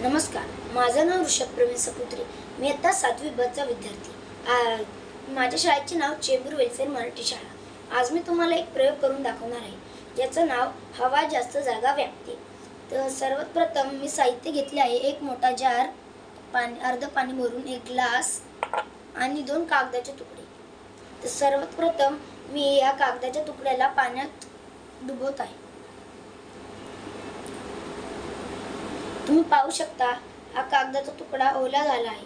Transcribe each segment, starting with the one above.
नमस्कार, माझं नाव ऋषभ प्रवीण सपुत्रे. मी आता 7वी ब चा विद्यार्थी. माझ्या शाळेचे नाव चेंबूर वेलफेअर मराठी शाळा. आज मी तुम्हाला एक प्रयोग करून दाखवणार आहे, ज्याचं नाव हवा जास्त जागा व्यापते. तर सर्वात प्रथम मी साहित्य घेतले आहे. एक मोठा जार, अर्ध पाणी भरून, एक ग्लास आणि 2 कागदाचे तुकडे. तर सर्वात प्रथम मी या कागदाच्या तुकड्याला पाण्यात डुबवत आहे. तुम्ही पाहू शकता, हा कागदाचा तुकडा ओला झाला आहे.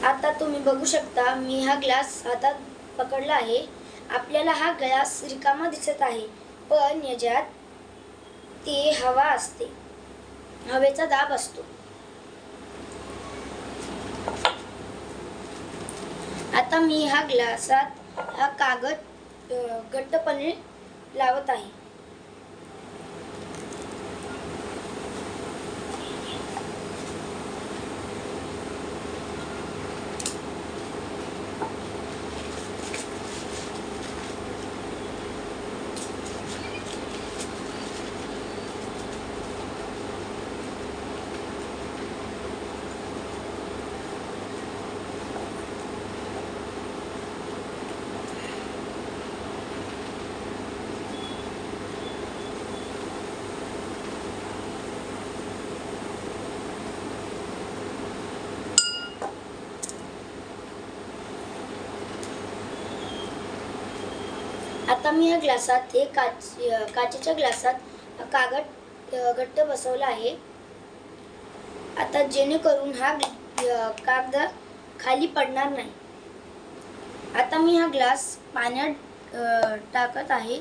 आता तुम्ही बघू शकता, मी हा ग्लास हातात पकडला आहे. आपल्याला हा ग्लास रिकामा दिसत आहे, पण याच्यात ते हवा असते, हवेचा दाब असतो. आता मी हा ग्लासात हा कागद घट्टपणे लावत आहे. आता मी या ग्लासात काचेच्या ग्लासात कागद घट्ट बसवला आहे. आता जेणेकरून हा कागद खाली पडणार नाही. आता मी हा ग्लास पाण्यात टाकत आहे.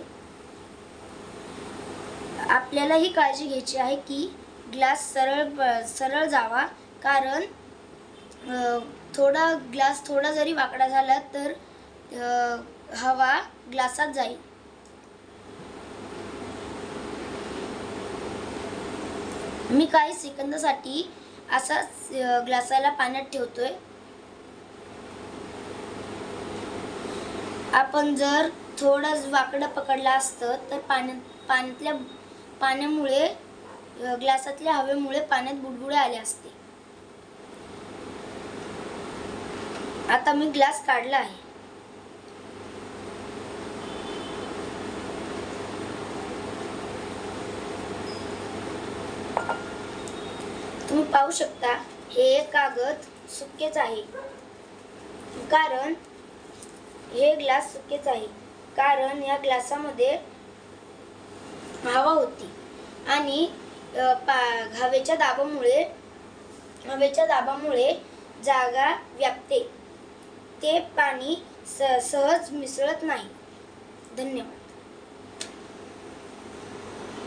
आपल्याला ही काळजी घ्यायची आहे की ग्लास सरळ जावा, कारण ग्लास थोडा जरी वाकडा झाला तर हवा ग्लासात जाईल. मी काही सेकंदासाठी असाच ग्लासाला पाण्यात ठेवतोय. आपण जर थोडा वाकडं पकडला असतं तर पाण्यामुळे ग्लासातल्या हवेमुळे पाण्यात बुडबुडे आले असते. आता मी ग्लास काढला आहे. तुम्ही पाहू शकता, हे कागद सुकेच आहे, कारण हे ग्लास सुकेच आहे, कारण या ग्लासामध्ये हवा होती आणि हवेच्या दाबामुळे जागा व्यापते. ते पाणी सहज मिसळत नाही. धन्यवाद.